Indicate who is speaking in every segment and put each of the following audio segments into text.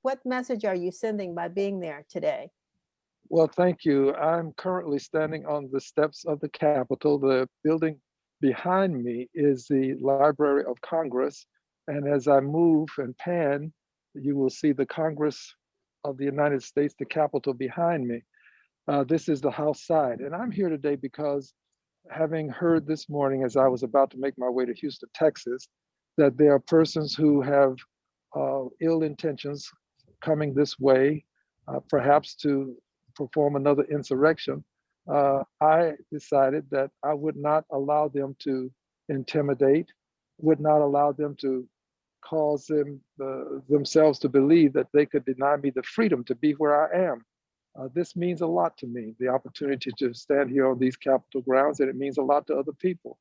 Speaker 1: What message are you sending by being there today?
Speaker 2: Well, thank you. I'm currently standing on the steps of the Capitol. The building behind me is the Library of Congress. And as I move and pan, you will see the Congress of the United States, the Capitol behind me. This is the House side. And I'm here today because having heard this morning as I was about to make my way to Houston, Texas, that there are persons who have ill intentions coming this way, perhaps to perform another insurrection, I decided that I would not allow them to intimidate, would not allow them to cause themselves to believe that they could deny me the freedom to be where I am. This means a lot to me, the opportunity to stand here on these Capitol grounds, and it means a lot to other people.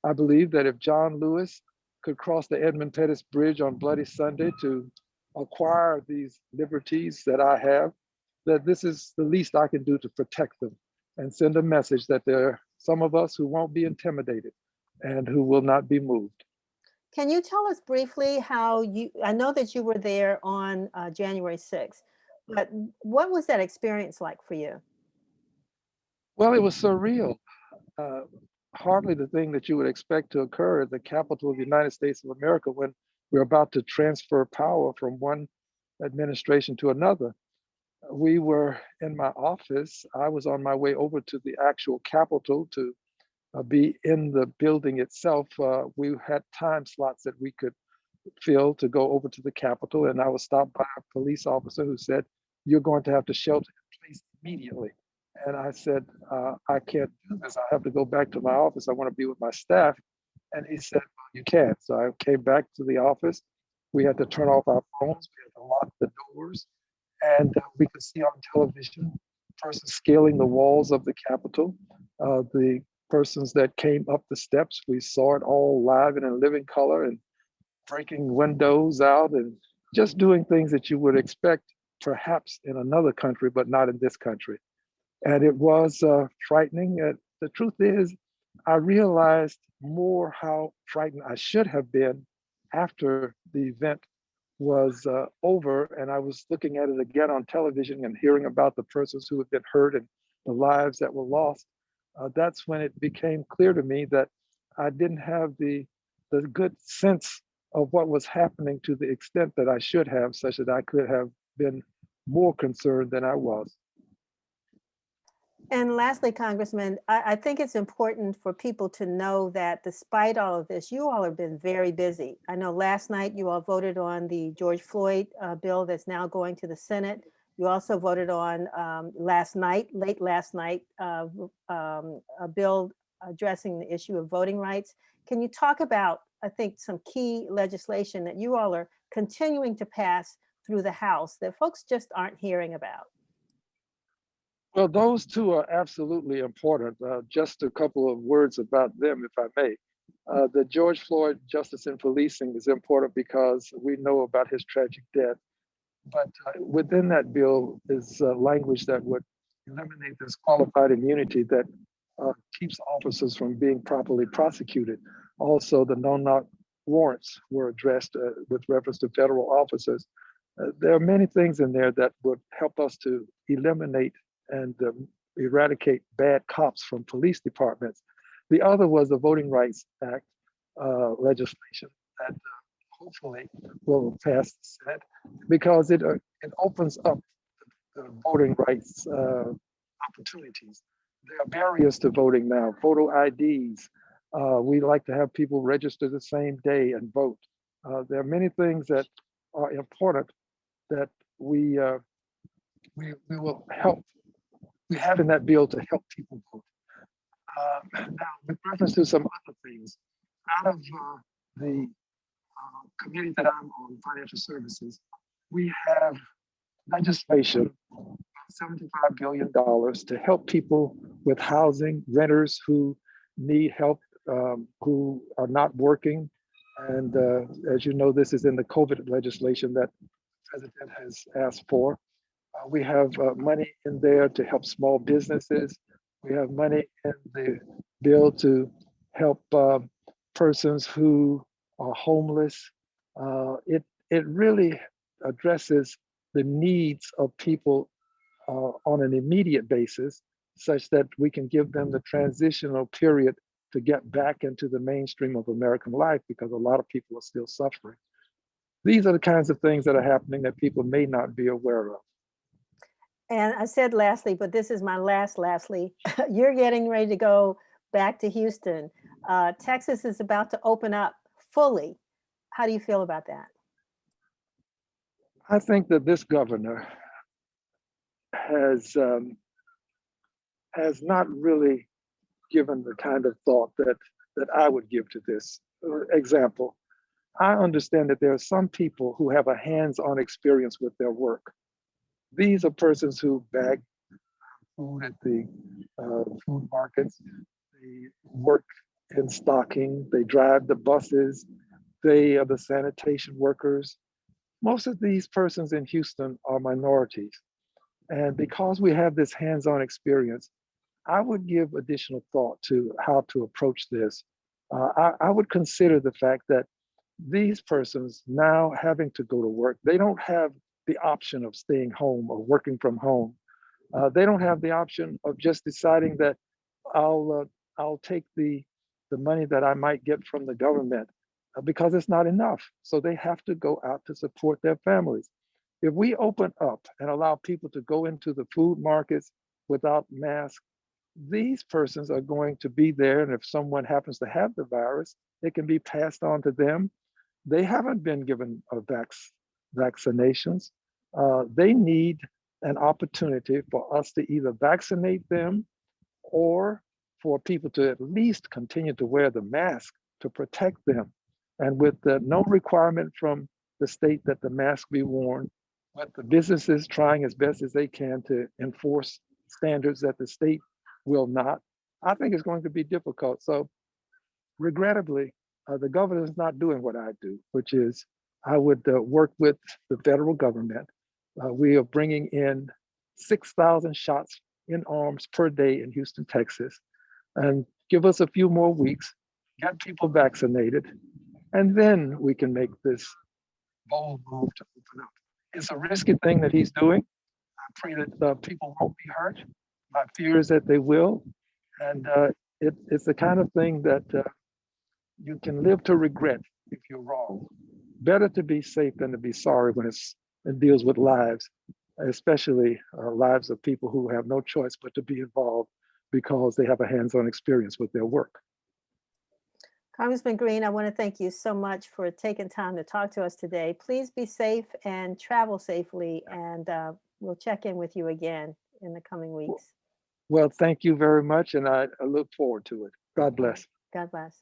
Speaker 2: I believe that if John Lewis could cross the Edmund Pettus Bridge on Bloody Sunday to acquire these liberties that I have, that this is the least I can do to protect them and send a message that there are some of us who won't be intimidated and who will not be moved.
Speaker 1: Can you tell us briefly how I know that you were there on January 6th, but what was that experience like for you?
Speaker 2: Well, it was surreal. Uh, Hardly the thing that you would expect to occur at the capital of the United States of America when we're about to transfer power from one administration to another. We were in my office. I was on my way over to the actual Capitol to be in the building itself. We had time slots that we could fill to go over to the Capitol, and I was stopped by a police officer who said, "You're going to have to shelter in place immediately." And I said, "I can't do this. I have to go back to my office. I want to be with my staff." And he said, "Well, you can't." So I came back to the office. We had to turn off our phones. We had to lock the doors. And we could see on television persons scaling the walls of the Capitol. The persons that came up the steps, we saw it all live and in living color and breaking windows out and just doing things that you would expect perhaps in another country, but not in this country. And it was frightening. The truth is, I realized more how frightened I should have been after the event was over, and I was looking at it again on television and hearing about the persons who had been hurt and the lives that were lost. That's when it became clear to me that I didn't have the good sense of what was happening to the extent that I should have, such that I could have been more concerned than I was.
Speaker 1: And lastly, Congressman, I think it's important for people to know that despite all of this, you all have been very busy. I know last night you all voted on the George Floyd bill that's now going to the Senate. You also voted on late last night, a bill addressing the issue of voting rights. Can you talk about, I think, some key legislation that you all are continuing to pass through the House that folks just aren't hearing about?
Speaker 2: Well, those two are absolutely important. Just a couple of words about them, if I may. The George Floyd Justice in Policing is important because we know about his tragic death. But within that bill is language that would eliminate this qualified immunity that keeps officers from being properly prosecuted. Also, the no-knock warrants were addressed with reference to federal officers. There are many things in there that would help us to eliminate and eradicate bad cops from police departments. The other was the Voting Rights Act legislation that hopefully will pass the Senate because it opens up the voting rights opportunities. There are barriers to voting now, photo IDs. We like to have people register the same day and vote. There are many things that are important that we will help. We have in that bill to help people vote. Now, with reference to some other things, out of the committee that I'm on, financial services, we have legislation, $75 billion to help people with housing, renters who need help, who are not working. And as you know, this is in the COVID legislation that the president has asked for. We have money in there to help small businesses. We have money in the bill to help persons who are homeless. It really addresses the needs of people on an immediate basis, such that we can give them the transitional period to get back into the mainstream of American life, because a lot of people are still suffering. These are the kinds of things that are happening that people may not be aware of.
Speaker 1: And I said lastly, but this is my lastly. You're getting ready to go back to Houston. Texas is about to open up fully. How do you feel about that?
Speaker 2: I think that this governor has not really given the kind of thought that I would give to this. Example, I understand that there are some people who have a hands-on experience with their work. These are persons who bag food at the food markets. They work in stocking. They drive the buses. They are the sanitation workers. Most of these persons in Houston are minorities. And because we have this hands-on experience, I would give additional thought to how to approach this. I would consider the fact that these persons now having to go to work, they don't have the option of staying home or working from home. They don't have the option of just deciding that I'll take the money that I might get from the government because it's not enough. So they have to go out to support their families. If we open up and allow people to go into the food markets without masks, these persons are going to be there. And if someone happens to have the virus, it can be passed on to them. They haven't been given vaccinations. They need an opportunity for us to either vaccinate them or for people to at least continue to wear the mask to protect them. And with no requirement from the state that the mask be worn, with the businesses trying as best as they can to enforce standards that the state will not, I think it's going to be difficult. So regrettably, the governor is not doing what I do, which is I would work with the federal government. We are bringing in 6,000 shots in arms per day in Houston, Texas, and give us a few more weeks, get people vaccinated, and then we can make this bold move to open up. It's a risky thing that he's doing. I pray that people won't be hurt. My fear is that they will. And it's the kind of thing that you can live to regret if you're wrong. Better to be safe than to be sorry when it deals with lives, especially lives of people who have no choice but to be involved because they have a hands-on experience with their work.
Speaker 1: Congressman Green, I want to thank you so much for taking time to talk to us today. Please be safe and travel safely, and we'll check in with you again in the coming weeks.
Speaker 2: Well, thank you very much, and I look forward to it. God bless.
Speaker 1: God bless.